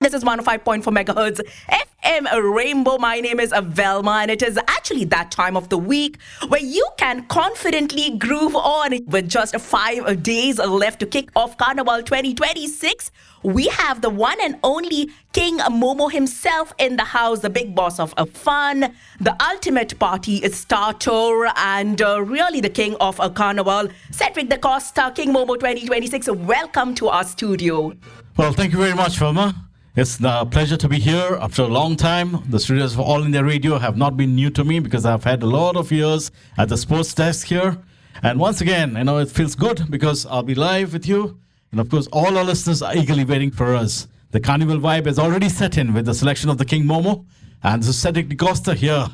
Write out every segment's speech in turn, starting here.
This is 105.4 megahertz FM Rainbow. My name is Velma, and it is actually that time of the week where you can confidently groove on. With just 5 days left to kick off Carnival 2026, we have the one and only King Momo himself in the house, the big boss of fun, the ultimate party starter, and really the king of Carnival, Cedric Da Costa. King Momo 2026, welcome to our studio. Well, thank you very much, Velma. It's a pleasure to be here after a long time. The studios of All India Radio have not been new to me because I've had a lot of years at the sports desk here. And once again, it feels good because I'll be live with you. And of course, all our listeners are eagerly waiting for us. The carnival vibe has already set in with the selection of the King Momo. And this is Cedric Da Costa here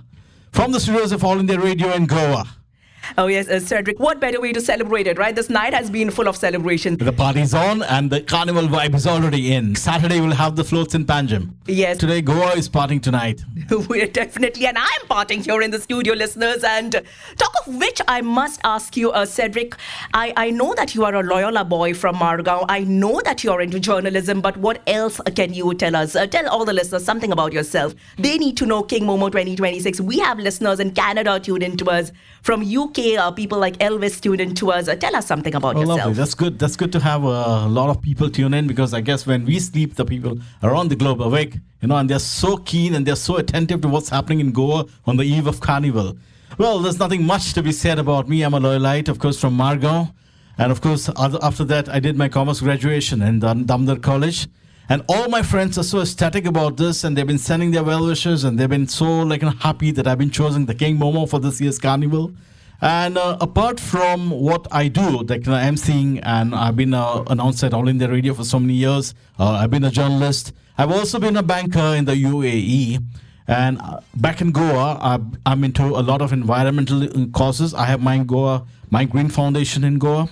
from the studios of All India Radio in Goa. Oh yes, Cedric, what better way to celebrate it, right? This night has been full of celebration. The party's on and the carnival vibe is already in. Saturday we'll have the floats in Panjim. Yes. Today Goa is partying tonight. We're definitely, and I'm partying here in the studio, listeners. And talk of which, I must ask you, Cedric, I know that you are a Loyola boy from Margao. I know that you're into journalism, but what else can you tell us? Tell all the listeners something about yourself. They need to know King Momo 2026. We have listeners in Canada tuned into us, from UK, people like Elvis tuned into us. Tell us something about yourself. Lovely. That's good. That's good to have a lot of people tune in, because I guess when we sleep, the people around the globe awake, and they're so keen and they're so attentive to what's happening in Goa on the eve of Carnival. Well, there's nothing much to be said about me. I'm a Loyalite, of course, from Margao. And of course, after that, I did my commerce graduation in Damdar College. And all my friends are so ecstatic about this, and they've been sending their well wishes, and they've been so happy that I've been chosen the King Momo for this year's Carnival. And apart from what I do, emceeing, and I've been announced at All India Radio for so many years. I've been a journalist. I've also been a banker in the UAE. And back in Goa, I'm into a lot of environmental causes. I have my Green Foundation in Goa.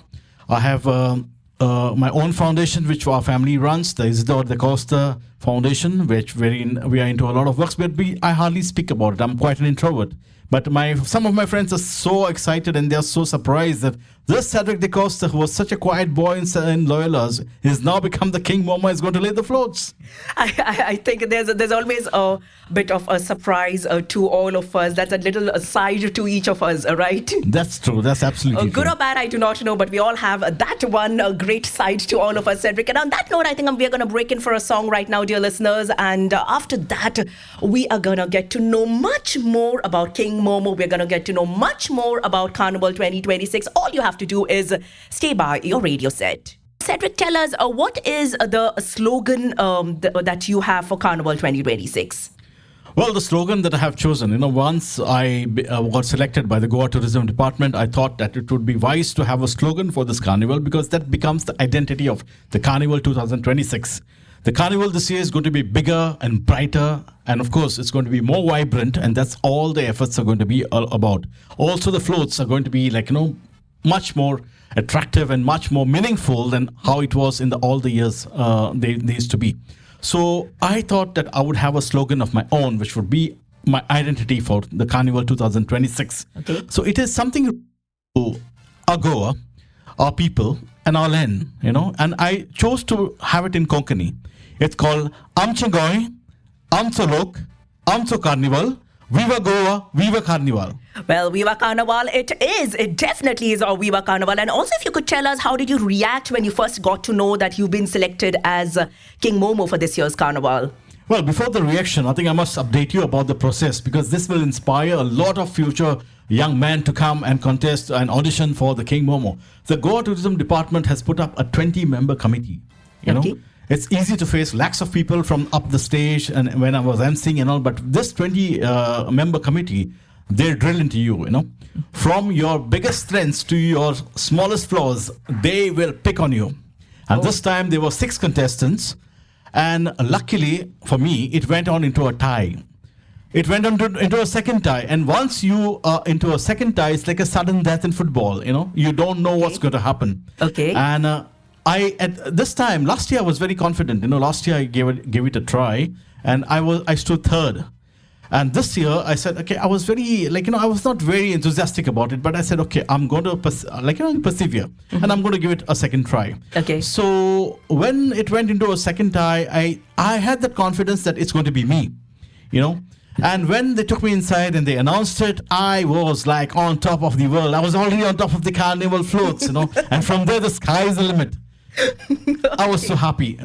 I have my own foundation, which our family runs, the Cedric Da Costa Foundation, which we are into a lot of works, but I hardly speak about it. I'm quite an introvert. But some of my friends are so excited and they're so surprised that this Cedric Da Costa, who was such a quiet boy in Loyola's, is now become the King Momo, is going to lay the floats. I think there's always a bit of a surprise to all of us. That's a little side to each of us, right? That's true. That's absolutely good true. or bad, I do not know, but we all have that one great side to all of us, Cedric. And on that note, I think we're going to break in for a song right now, dear listeners. And after that, we are going to get to know much more about King Momo. We're going to get to know much more about Carnival 2026. All you have to do is stay by your radio set. Cedric, tell us, what is the slogan that you have for Carnival 2026? Well, the slogan that I have chosen, once I got selected by the Goa Tourism Department, I thought that it would be wise to have a slogan for this carnival, because that becomes the identity of the Carnival 2026. The carnival this year is going to be bigger and brighter, and of course, it's going to be more vibrant, and that's all the efforts are going to be about. Also, the floats are going to be much more attractive and much more meaningful than how it was in all the years they used to be. So I thought that I would have a slogan of my own, which would be my identity for the Carnival 2026. Okay. So it is something to our Goa, our people, and our land, and I chose to have it in Konkani. It's called Amche Goy, Amcho Lok, Amcho Carnival, Viva Goa, Viva Carnival. Well, Viva Carnival, it is. It definitely is our Viva Carnival. And also, if you could tell us, how did you react when you first got to know that you've been selected as King Momo for this year's Carnival? Well, before the reaction, I think I must update you about the process, because this will inspire a lot of future young men to come and contest and audition for the King Momo. The Goa Tourism Department has put up a 20-member committee. Okay. It's easy to face lakhs of people from up the stage and when I was emceeing and all, but this 20-member committee, they drill into you, From your biggest strengths to your smallest flaws, they will pick on you. And this time there were 6 contestants, and luckily for me, it went on into a tie. It went on into a second tie, and once you are into a second tie, it's like a sudden death in football, You don't know what's going to happen. Okay. And at this time, last year I was very confident. Last year I gave it a try, and I stood third. And this year, I said, okay, I was very, I was not very enthusiastic about it, but I said, okay, I'm going to, persevere, and I'm going to give it a second try. Okay. So when it went into a second try, I had that confidence that it's going to be me, And when they took me inside and they announced it, I was like on top of the world. I was already on top of the carnival floats, and from there, the sky is the limit. I was so happy,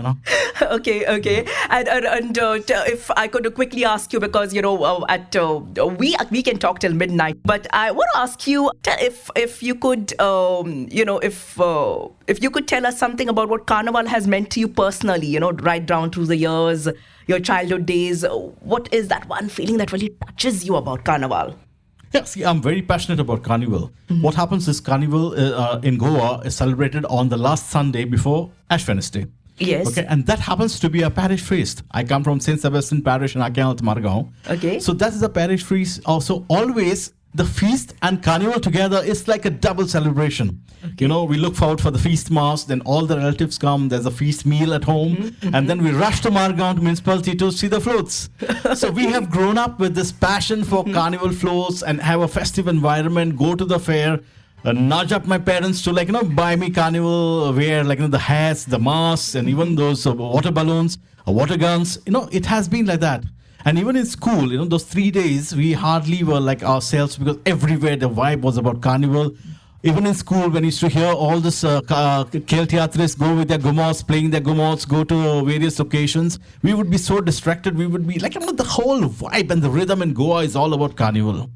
Okay. And if I could quickly ask you, because we can talk till midnight, but I want to ask you if you could if you could tell us something about what Carnival has meant to you personally, right down through the years, your childhood days. What is that one feeling that really touches you about Carnival? Yeah, see, I'm very passionate about Carnival. What happens is Carnival in Goa is celebrated on the last Sunday before Ash Wednesday. Yes. Okay, and that happens to be a parish feast. I come from St. Sebastian Parish in Akanal, Margao. Okay. So that is a parish feast. Also, always the feast and Carnival together is like a double celebration. Okay. We look forward for the feast mass, then all the relatives come, there's a feast meal at home, and then we rush to Margao municipality to see the floats. So we have grown up with this passion for Carnival floats and have a festive environment, go to the fair, nudge up my parents to buy me Carnival wear, the hats, the masks, and even those water balloons, water guns. It has been like that. And even in school, those 3 days, we hardly were like ourselves, because everywhere the vibe was about Carnival. Even in school, when you used to hear all this Kel Teatris go with their gumos, playing their gumos, go to various occasions, we would be so distracted. We would be the whole vibe and the rhythm in Goa is all about Carnival.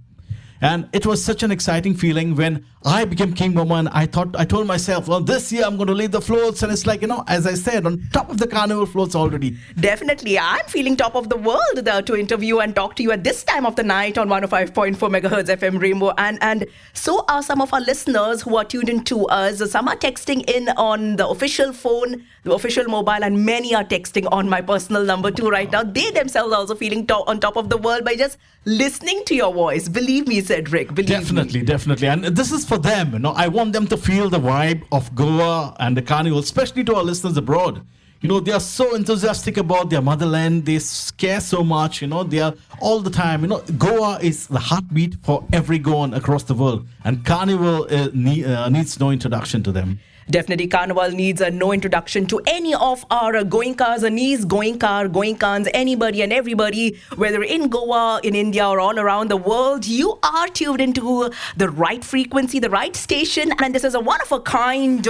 And it was such an exciting feeling when I became King Momo, and I told myself, well, this year I'm going to lead the floats. And it's as I said, on top of the Carnival floats already. Definitely. I'm feeling top of the world to interview and talk to you at this time of the night on 105.4 megahertz FM Rainbow. And so are some of our listeners who are tuned in to us. Some are texting in on the official phone, the official mobile, and many are texting on my personal number too right now. They themselves are also feeling on top of the world by just listening to your voice. Believe me, Cedric. Definitely. And this is for them. I want them to feel the vibe of Goa and the Carnival, especially to our listeners abroad. They are so enthusiastic about their motherland. They care so much. They are all the time. Goa is the heartbeat for every Goan across the world. And Carnival needs no introduction to them. Definitely, Carnival needs no introduction to any of our Goenkas, Anis, Goenkans, anybody and everybody, whether in Goa, in India, or all around the world. You are tuned into the right frequency, the right station, and this is a one-of-a-kind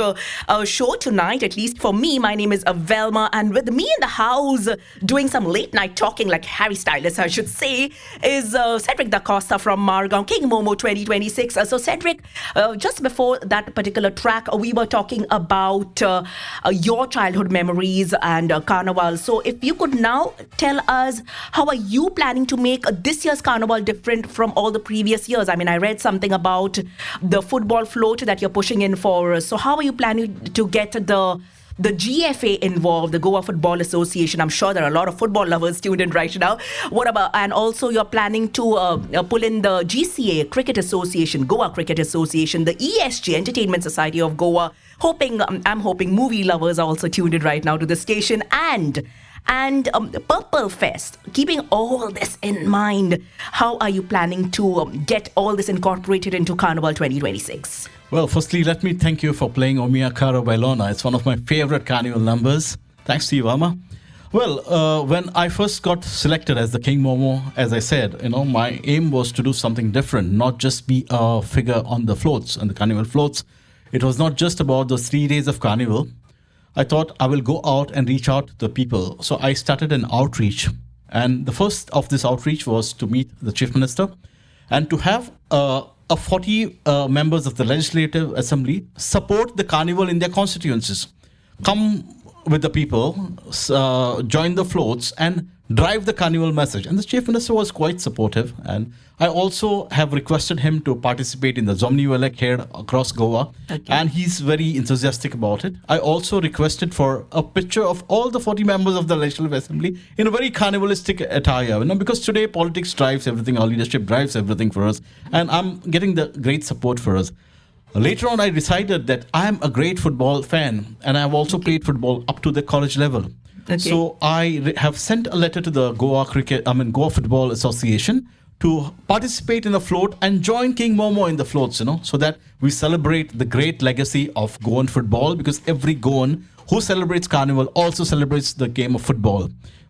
show tonight, at least for me. My name is Velma, and with me in the house, doing some late-night talking, like Harry Styles, I should say, is Cedric Da Costa from Margao, King Momo 2026. So, Cedric, just before that particular track, we were talking about your childhood memories and Carnival. So if you could now tell us, how are you planning to make this year's Carnival different from all the previous years? I mean, I read something about the football float that you're pushing in for. So how are you planning to get the GFA involved, the Goa Football Association? I'm sure there are a lot of football lovers tuned in right now. What about, and also you're planning to pull in the GCA, Cricket Association, Goa Cricket Association, the ESG, Entertainment Society of Goa. I'm hoping movie lovers are also tuned in right now to the station, and Purple Fest. Keeping all this in mind, how are you planning to get all this incorporated into Carnival 2026? Well, firstly, let me thank you for playing Omia Caro by Lorna. It's one of my favorite Carnival numbers. Thanks to you, Velma. Well, when I first got selected as the King Momo, as I said, my aim was to do something different, not just be a figure on the floats, on the Carnival floats. It was not just about those 3 days of Carnival. I thought I will go out and reach out to the people. So I started an outreach. And the first of this outreach was to meet the Chief Minister and to have 40 members of the Legislative Assembly support the Carnival in their constituencies. Come with the people, join the floats and drive the Carnival message. And the Chief Minister was quite supportive. And I also have requested him to participate in the Zomni Velek here across Goa. Okay. And he's very enthusiastic about it. I also requested for a picture of all the 40 members of the Legislative Assembly in a very carnivalistic attire. Because today politics drives everything, our leadership drives everything for us. And I'm getting the great support for us. Later on, I decided that I am a great football fan, and I've also played football up to the college level. Okay. So I have sent a letter to the Goa Football Association to participate in the float and join King Momo in the floats, so that we celebrate the great legacy of Goan football, because every Goan who celebrates Carnival also celebrates the game of football.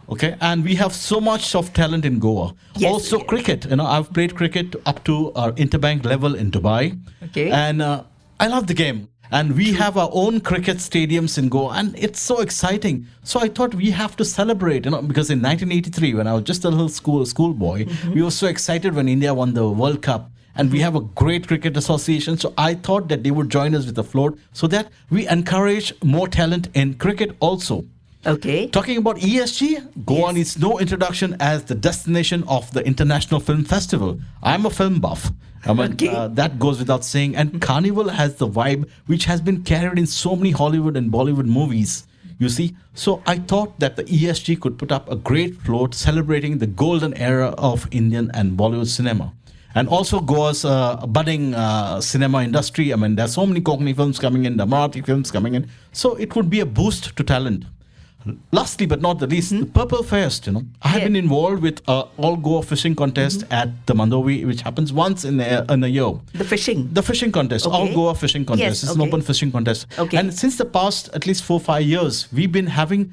Okay, and we have so much of talent in Goa. Yes, Also yes. cricket. I've played cricket up to our interbank level in Dubai. Okay. And I love the game. And we have our own cricket stadiums in Goa, and it's so exciting. So I thought we have to celebrate, because in 1983, when I was just a little schoolboy, we were so excited when India won the World Cup. And we have a great cricket association. So I thought that they would join us with the float so that we encourage more talent in cricket also. Okay. Talking about ESG, Goa Yes. needs no introduction as the destination of the International Film Festival. I'm a film buff. Okay. That goes without saying. And Carnival has the vibe which has been carried in so many Hollywood and Bollywood movies. You see, so I thought that the ESG could put up a great float celebrating the golden era of Indian and Bollywood cinema. And also Goa's budding cinema industry. There's so many Konkani films coming in, the Marathi films coming in. So it would be a boost to talent. Lastly, but not the least, the Purple Fest. I have been involved with all Goa fishing contest at the Mandovi, which happens once in a year. The fishing. The fishing contest, all Okay. Goa fishing contest. Yes, It's an okay. open fishing contest. Okay. And since the past at least 4-5 years, we've been having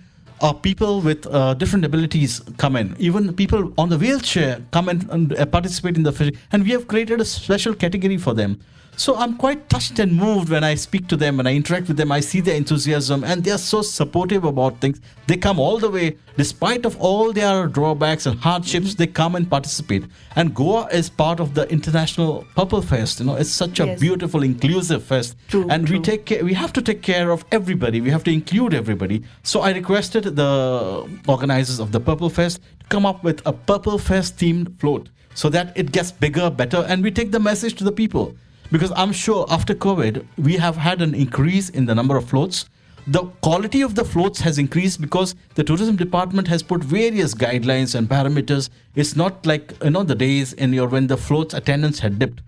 people with different abilities come in. Even people on the wheelchair come and participate in the fishing. And we have created a special category for them. So I'm quite touched and moved when I speak to them, when I interact with them. I see their enthusiasm, and they are so supportive about things. They come all the way, despite of all their drawbacks and hardships. They come and participate. And Goa is part of the International Purple Fest. It's such a Yes. beautiful, inclusive fest. True, and true. we have to take care of everybody. We have to include everybody. So I requested the organizers of the Purple Fest to come up with a Purple Fest themed float so that it gets bigger, better, and we take the message to the people. Because I'm sure after COVID, we have had an increase in the number of floats. The quality of the floats has increased because the tourism department has put various guidelines and parameters. It's not like the days when the floats attendance had dipped.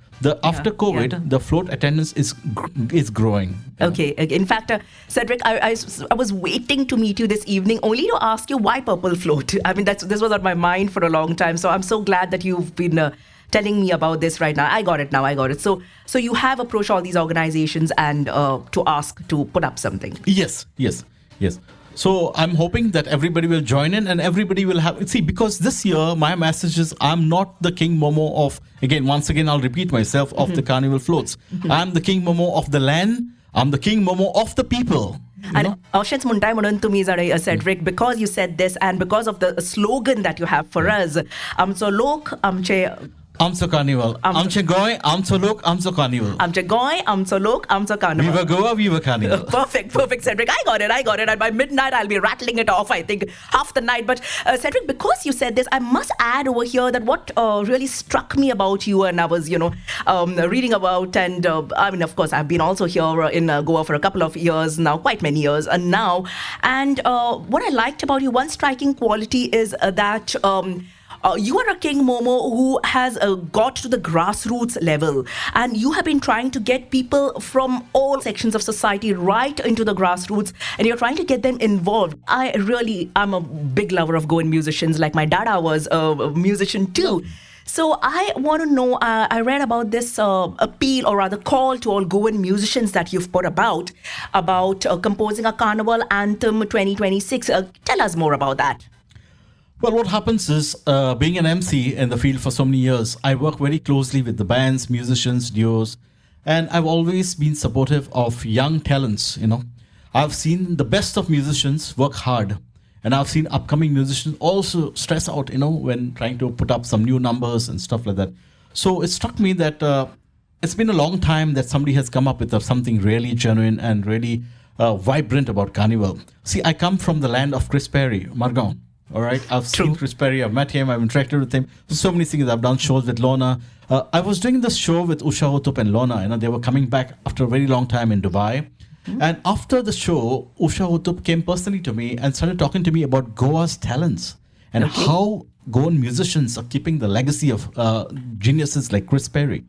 After COVID, yeah. the float attendance is growing. Okay. In fact, Cedric, I was waiting to meet you this evening only to ask you why Purple Float. This was on my mind for a long time. So I'm so glad that you've been telling me about this right now. I got it. So you have approached all these organizations and to ask to put up something. Yes. So I'm hoping that everybody will join in and everybody will because this year my message is I'm not the King Momo once again I'll repeat myself, of the Carnival floats. I'm the King Momo of the land. I'm the King Momo of the people. And Oshens Muntai म्हणून तुम्ही जरा Cedric, because you said this and because of the slogan that you have for us, आमचो लोक आमचे Amso Carnival. Amche Goy, Amso Lok, Amso Carnival. आमचे गोय, आमचो लोक, आमचो Carnival. Viva Goa, Viva Carnival. Perfect, Cedric. I got it. And by midnight, I'll be rattling it off, I think, half the night. But Cedric, because you said this, I must add over here that what really struck me about you, and I was, reading about, and of course, I've been also here in Goa for a couple of years now, quite many years now. And what I liked about you, one striking quality is that you are a King Momo who has got to the grassroots level, and you have been trying to get people from all sections of society right into the grassroots, and you're trying to get them involved. I'm a big lover of Goan musicians, like my dada was a musician too. So I want to know, I read about this appeal, or rather call to all Goan musicians that you've put about composing a carnival anthem 2026. Tell us more about that. Well, what happens is, being an MC in the field for so many years, I work very closely with the bands, musicians, duos, and I've always been supportive of young talents, I've seen the best of musicians work hard, and I've seen upcoming musicians also stress out, when trying to put up some new numbers and stuff like that. So it struck me that it's been a long time that somebody has come up with something really genuine and really vibrant about Carnival. See, I come from the land of Chris Perry, Margao. All right, I've seen Chris Perry, I've met him, I've interacted with him. So many things. I've done shows with Lorna. I was doing this show with Usha Uthup and Lorna. They were coming back after a very long time in Dubai. And after the show, Usha Uthup came personally to me and started talking to me about Goa's talents and how Goan musicians are keeping the legacy of geniuses like Chris Perry.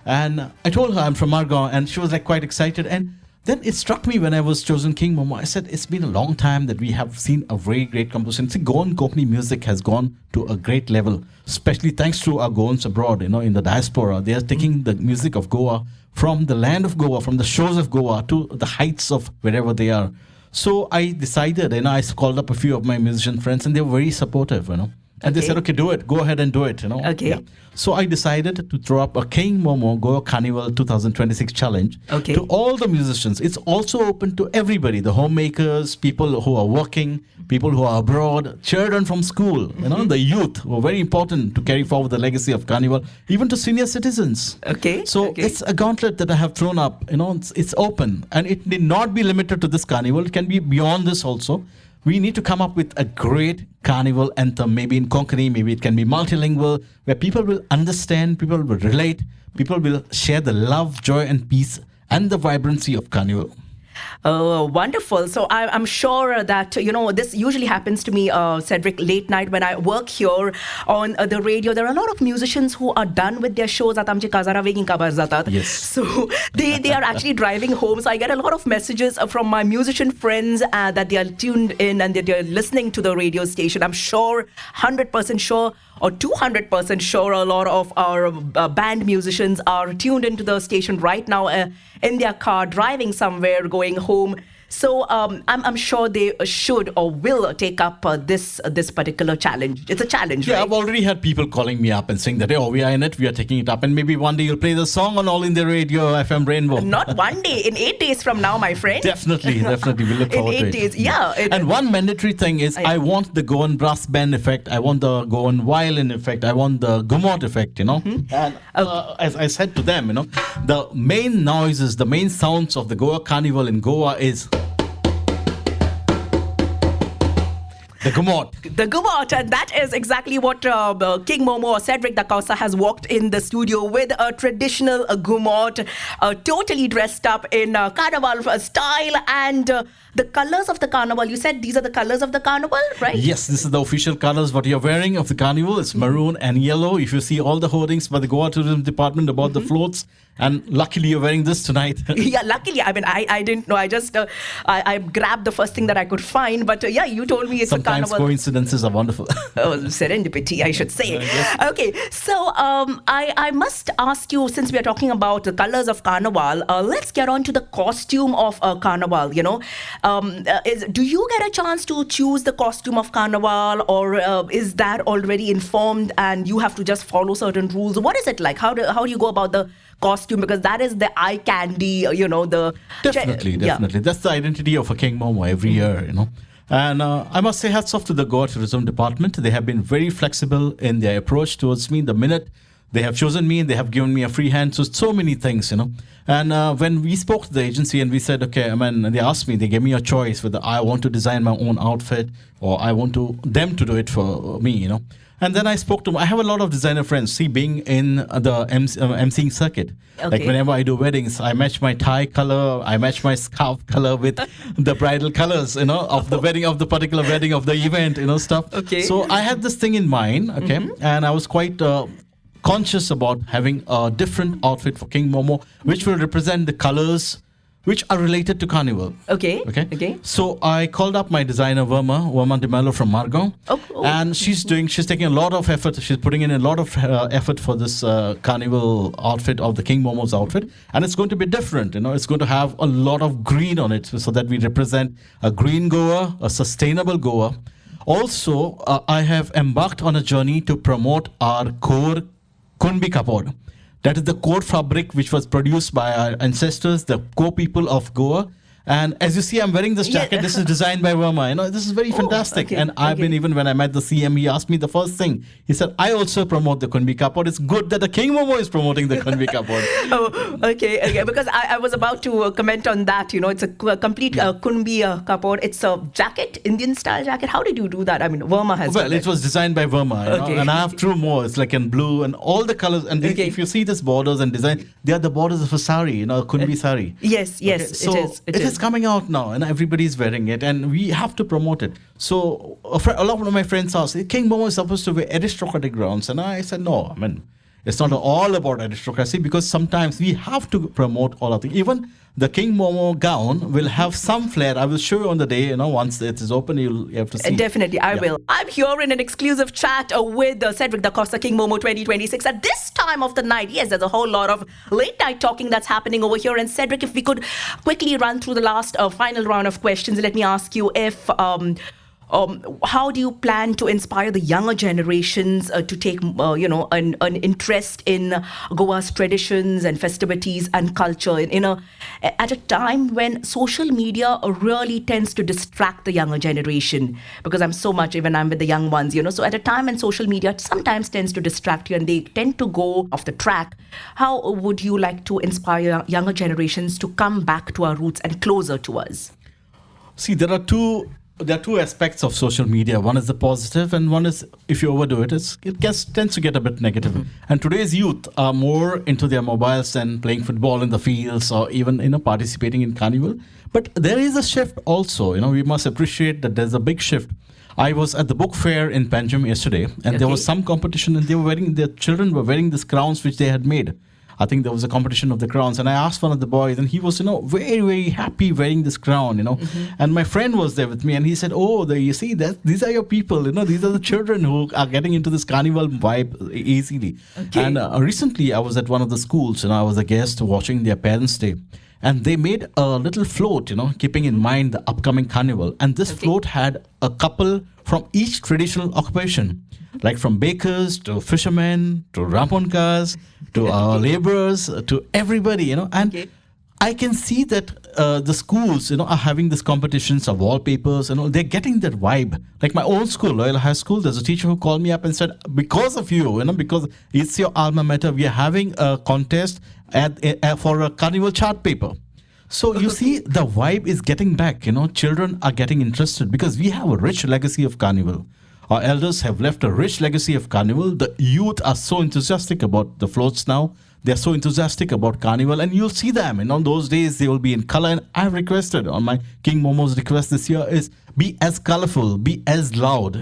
And I told her I'm from Margao, and she was quite excited. And then it struck me when I was chosen King Momo. I said, it's been a long time that we have seen a very great composition. See, Goan Konkani music has gone to a great level, especially thanks to our Goans abroad, in the diaspora. They are taking the music of Goa from the land of Goa, from the shores of Goa to the heights of wherever they are. So I decided, I called up a few of my musician friends, and they were very supportive, And they said, okay, do it. Go ahead and do it, Okay. Yeah. So I decided to throw up a King Momo Goa Carnival 2026 challenge to all the musicians. It's also open to everybody, the homemakers, people who are working, people who are abroad, children from school, the youth who are very important to carry forward the legacy of Carnival, even to senior citizens. So it's a gauntlet that I have thrown up. It's open, and it need not be limited to this Carnival. It can be beyond this also. We need to come up with a great carnival anthem, maybe in Konkani, maybe it can be multilingual, where people will understand, people will relate, people will share the love, joy, and peace and the vibrancy of carnival. Oh, wonderful. So I'm sure that, this usually happens to me, Cedric, late night when I work here on the radio. There are a lot of musicians who are done with their shows. Yes. So they are actually driving home. So I get a lot of messages from my musician friends that they are tuned in and that they're listening to the radio station. I'm sure, 100% sure, or 200% sure a lot of our band musicians are tuned into the station right now in their car, driving somewhere, going home. So I'm sure they should or will take up this particular challenge. It's a challenge, yeah, right? I've already had people calling me up and saying that, we are in it, we are taking it up, and maybe one day you'll play the song on All in the Radio, FM Rainbow. Not one day, in 8 days from now, my friend. Definitely. We look forward to it. In 8 days, yeah. And one mandatory thing is, I want the Goan brass band effect, I want the Goan violin effect, I want the gumot effect, And as I said to them, the main noises, the main sounds of the Goa Carnival in Goa is the gumot. The gumot, and that is exactly what King Momo or Cedric Da Costa has walked in the studio with a traditional gumot, totally dressed up in carnival style, and the colors of the carnival. You said these are the colors of the carnival, right? Yes, this is the official colors what you're wearing of the carnival. It's maroon and yellow. If you see all the hoardings by the Goa Tourism Department about the floats, and luckily you're wearing this tonight. Yeah, luckily. I mean, I didn't know. I just I grabbed the first thing that I could find. But yeah, you told me it's Sometimes a carnival. coincidences are wonderful. Oh, serendipity, I should say. Yes. Okay, so I must ask you, since we are talking about the colors of carnival, let's get on to the costume of carnival. Do you get a chance to choose the costume of carnival, or is that already informed and you have to just follow certain rules? What is it like? How do you go about the costume, because that is the eye candy, the... Definitely. That's the identity of a King Momo every year, And I must say hats off to the Goa Tourism Department. They have been very flexible in their approach towards me. The minute they have chosen me, they have given me a free hand to so many things, And when we spoke to the agency and we said, okay, they asked me, they gave me a choice whether I want to design my own outfit or I want them to do it for me, And then I spoke to them. I have a lot of designer friends. See, being in the emceeing circuit, like whenever I do weddings, I match my tie color, I match my scarf color with the bridal colors, of the wedding, of the particular wedding, of the event, stuff. Okay. So I had this thing in mind, and I was quite conscious about having a different outfit for King Momo, which will represent the colors which are related to Carnival. Okay. So I called up my designer Velma de Mello from Margao, and she's taking a lot of effort. She's putting in a lot of effort for this Carnival outfit of the King Momo's outfit, and it's going to be different. It's going to have a lot of green on it, so that we represent a green Goa, a sustainable Goa. Also, I have embarked on a journey to promote our core Kunbi Kapod. That is the core fabric which was produced by our ancestors, the core people of Goa. And as you see, I'm wearing this jacket. Yeah. This is designed by Verma. This is very fantastic. And I've been, even when I met the CM, he asked me the first thing. He said, I also promote the Kunbi Kapod. It's good that the King Momo is promoting the Kunbi Kapod. Okay. Because I was about to comment on that. It's a complete Kunbi Kapod. It's a jacket, Indian style jacket. How did you do that? Verma has done it was designed by Verma. And I have two more. It's like in blue and all the colors. And if you see this borders and design, they are the borders of a sari, Kunbi sari. Yes, so it is. It's coming out now and everybody's wearing it and we have to promote it. So a lot of my friends asked, King Momo is supposed to wear aristocratic gowns, and I said no. It's not all about aristocracy, because sometimes we have to promote all of it. Even the King Momo gown will have some flair. I will show you on the day, once it is open, you have to see. Definitely, I will. I'm here in an exclusive chat with Cedric Da Costa, King Momo 2026. At this time of the night, yes, there's a whole lot of late night talking that's happening over here. And Cedric, if we could quickly run through the last final round of questions, let me ask you if... how do you plan to inspire the younger generations to take, an interest in Goa's traditions and festivities and culture at a time when social media really tends to distract the younger generation? Because I'm with the young ones, so at a time when social media sometimes tends to distract you and they tend to go off the track, how would you like to inspire younger generations to come back to our roots and closer to us? See, there are two aspects of social media. One is the positive, and one is, if you overdo it, tends to get a bit negative. Mm-hmm. And today's youth are more into their mobiles than playing football in the fields or even participating in carnival. But there is a shift also. We must appreciate that there's a big shift. I was at the book fair in Panjim yesterday, and there was some competition, and their children were wearing these crowns which they had made. I think there was a competition of the crowns, and I asked one of the boys, and he was, very, very happy wearing this crown, Mm-hmm. And my friend was there with me, and he said, you see that these are your people, these are the children who are getting into this carnival vibe easily. Okay. And recently, I was at one of the schools, and I was a guest watching their Parents' Day. And they made a little float, keeping in mind the upcoming carnival. And this float had a couple from each traditional occupation, like from bakers to fishermen to ramponkas to laborers to everybody, And I can see that the schools, are having these competitions of wallpapers, they're getting that vibe. Like my own school, Loyola High School, there's a teacher who called me up and said, because of you, because it's your alma mater, we are having a contest for a carnival chart paper. So you see, the vibe is getting back, children are getting interested because we have a rich legacy of carnival. Our elders have left a rich legacy of carnival. The youth are so enthusiastic about the floats now. They're so enthusiastic about carnival, and you'll see them. And on those days, they will be in color. And I've requested, on my King Momo's request this year, is be as colorful, be as loud,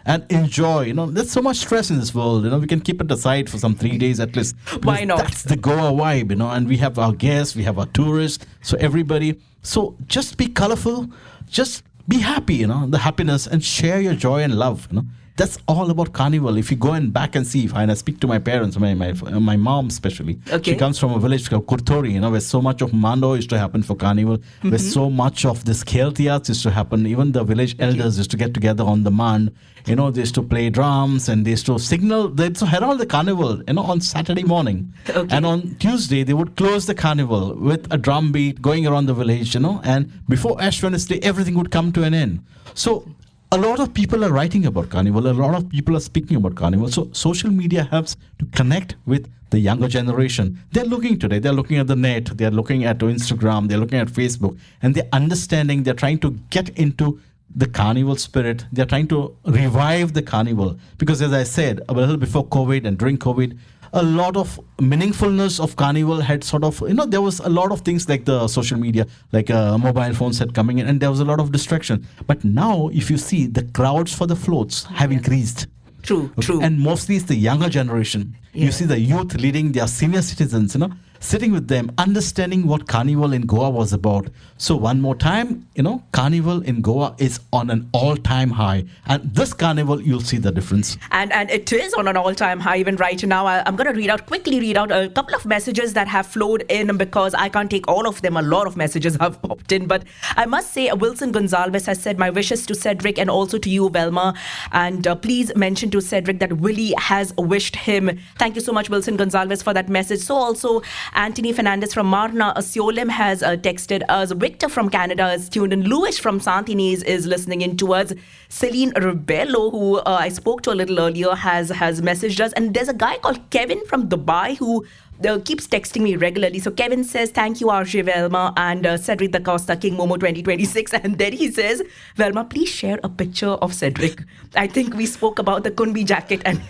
and enjoy. There's so much stress in this world. We can keep it aside for some 3 days at least. Why not? That's the Goa vibe, and we have our guests, we have our tourists, so everybody. So just be colorful, just be happy, the happiness, and share your joy and love, That's all about carnival. If you go and back and see, and I speak to my parents, my mom especially. Okay. She comes from a village called Kurtori, where so much of Mando used to happen for carnival, where so much of this Kheltiats used to happen. Even the village elders used to get together on the Mand. They used to play drums, and they used to signal, they used to herald the carnival, on Saturday morning. Okay. And on Tuesday, they would close the carnival with a drum beat going around the village, and before Ash Wednesday, everything would come to an end. So a lot of people are writing about carnival. A lot of people are speaking about carnival. So social media helps to connect with the younger generation. They're looking today. They're looking at the net. They're looking at Instagram. They're looking at Facebook. And they're understanding. They're trying to get into the carnival spirit. They're trying to revive the carnival. Because as I said, a little before COVID and during COVID, a lot of meaningfulness of carnival had sort of, there was a lot of things like the social media, like mobile phones had coming in, and there was a lot of distraction. But now, if you see, the crowds for the floats have increased. True. And mostly it's the younger generation. Yeah. You see the youth leading their senior citizens, sitting with them, understanding what carnival in Goa was about. So one more time, carnival in Goa is on an all-time high. And this carnival, you'll see the difference. And it is on an all-time high even right now. I'm going to quickly read out a couple of messages that have flowed in because I can't take all of them. A lot of messages have popped in. But I must say, Wilson Gonzalez has said, my wishes to Cedric and also to you, Velma. And please mention to Cedric that Willie has wished him. Thank you so much, Wilson Gonzalez, for that message. So also, Anthony Fernandes from Marna Asiolim has texted us. Victor from Canada is tuned in. Louis from Santines is listening in to us. Celine Rebello, who I spoke to a little earlier, has messaged us. And there's a guy called Kevin from Dubai who keeps texting me regularly. So Kevin says, thank you, RJ Velma and Cedric Da Costa, King Momo 2026. And then he says, Velma, please share a picture of Cedric. I think we spoke about the Kunbi jacket and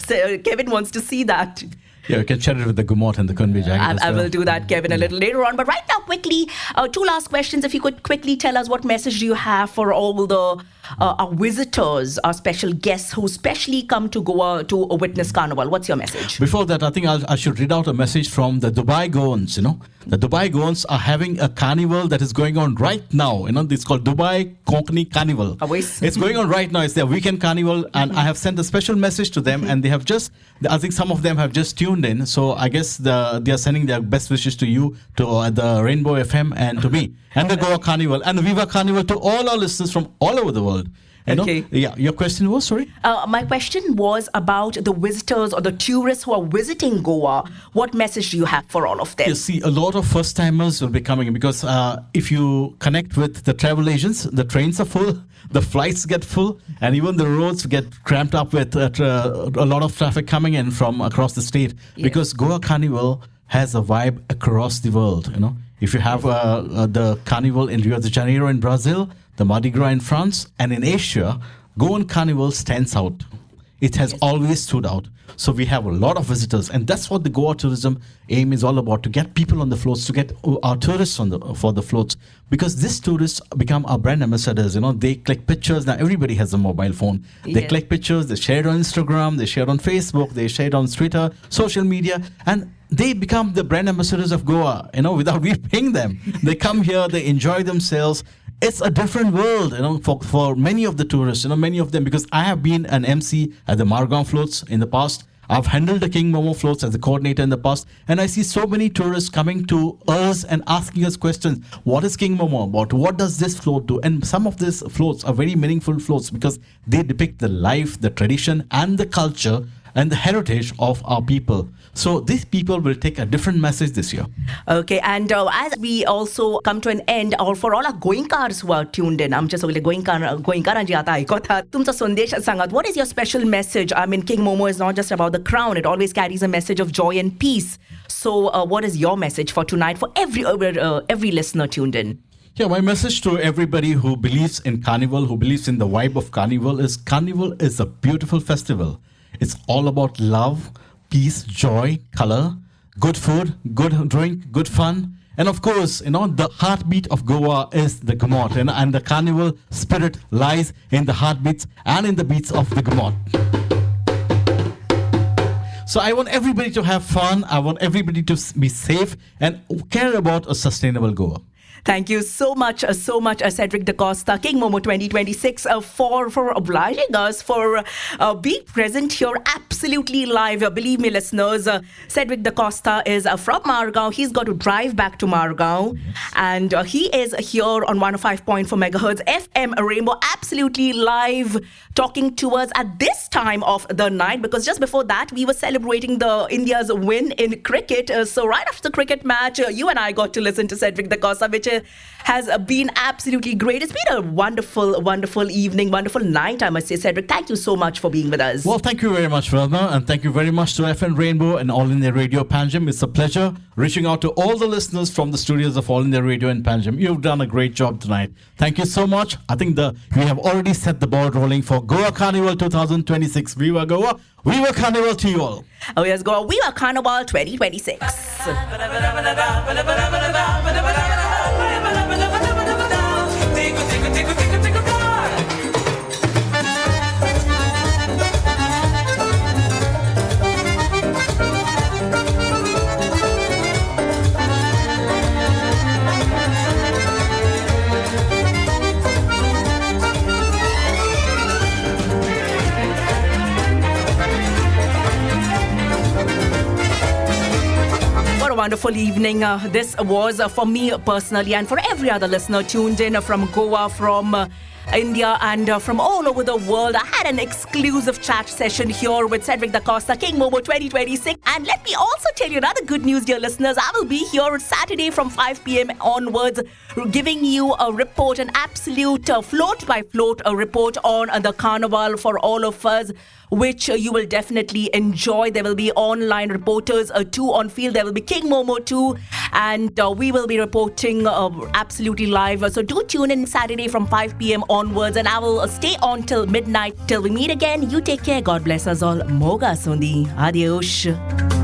Kevin wants to see that. Yeah, you can share it with the Gumot and the Kunbi jacket. I will do that, Kevin, a little later on. But right now, quickly, two last questions. If you could quickly tell us what message do you have for all the our visitors, our special guests who specially come to Goa to witness Carnival? What's your message? Before that, I think I should read out a message from the Dubai Goans. The Dubai Goans are having a carnival that is going on right now. It's called Dubai Konkani Carnival. It's going on right now. It's their weekend carnival, and I have sent a special message to them, and they have I think some of them have just tuned in. So I guess they are sending their best wishes to you, to the Rainbow FM, and to me, and the Goa Carnival, and the Viva Carnival, to all our listeners from all over the world. Okay. Yeah, your question was, sorry? My question was about the visitors or the tourists who are visiting Goa. What message do you have for all of them? You see, a lot of first-timers will be coming because if you connect with the travel agents, the trains are full, the flights get full, and even the roads get cramped up with a lot of traffic coming in from across the state. Yes. Because Goa Carnival has a vibe across the world. If you have the carnival in Rio de Janeiro in Brazil, the Mardi Gras in France, and in Asia, Goan Carnival stands out. It has always stood out. So we have a lot of visitors, and that's what the Goa tourism aim is all about, to get people on the floats, to get our tourists for the floats, because these tourists become our brand ambassadors. They click pictures. Now everybody has a mobile phone. They click pictures, they share it on Instagram, they share it on Facebook, they share it on Twitter, social media, and they become the brand ambassadors of Goa, without we paying them. They come here, they enjoy themselves. It's a different world, for many of the tourists, many of them, because I have been an MC at the Margam floats in the past. I've handled the King Momo floats as a coordinator in the past, and I see so many tourists coming to us and asking us questions. What is King Momo about? What does this float do? And some of these floats are very meaningful floats because they depict the life, the tradition, and the culture and the heritage of our people. So these people will take a different message this year. Okay, and as we also come to an end, or for all our Goinkars who are tuned in, I'm just Goinkaranji ata aikota. Tumcha sandesh sangat. What is your special message? I mean, King Momo is not just about the crown. It always carries a message of joy and peace. So what is your message for tonight for every listener tuned in? Yeah, my message to everybody who believes in Carnival, who believes in the vibe of Carnival is a beautiful festival. It's all about love, peace, joy, color, good food, good drink, good fun. And of course, the heartbeat of Goa is the Gamot. And the carnival spirit lies in the heartbeats and in the beats of the Gamot. So I want everybody to have fun. I want everybody to be safe and care about a sustainable Goa. Thank you so much, Cedric Da Costa, King Momo 2026, for obliging us, for being present here absolutely live. Believe me, listeners, Cedric Da Costa is from Margao. He's got to drive back to Margao, and he is here on 105.4 megahertz FM Rainbow, absolutely live, talking to us at this time of the night, because just before that, we were celebrating India's win in cricket. So right after the cricket match, you and I got to listen to Cedric Da Costa, which has been absolutely great. It's been a wonderful, wonderful evening, wonderful night, I must say. Cedric, thank you so much for being with us. Well, thank you very much, Velma, and thank you very much to FM Rainbow and All India Radio Panjim. It's a pleasure reaching out to all the listeners from the studios of All India Radio in Panjim. You've done a great job tonight. Thank you so much. I think we have already set the ball rolling for Goa Carnival 2026. Viva Goa, Viva Carnival to you all. Oh yes, Goa, Viva Carnival 2026. Wonderful evening. This was for me personally and for every other listener tuned in from Goa, from India, and from all over the world. I had an exclusive chat session here with Cedric Da Costa, King Momo 2026. And let me also tell you another good news, dear listeners. I will be here Saturday from 5 p.m. onwards, giving you a report, an absolute float by float report on the carnival for all of us, which you will definitely enjoy. There will be online reporters too on field. There will be King Momo too, and we will be reporting absolutely live. So do tune in Saturday from 5 p.m. onwards, and I will stay on till midnight till we meet again. You take care. God bless us all. Moga Sundi. Adios.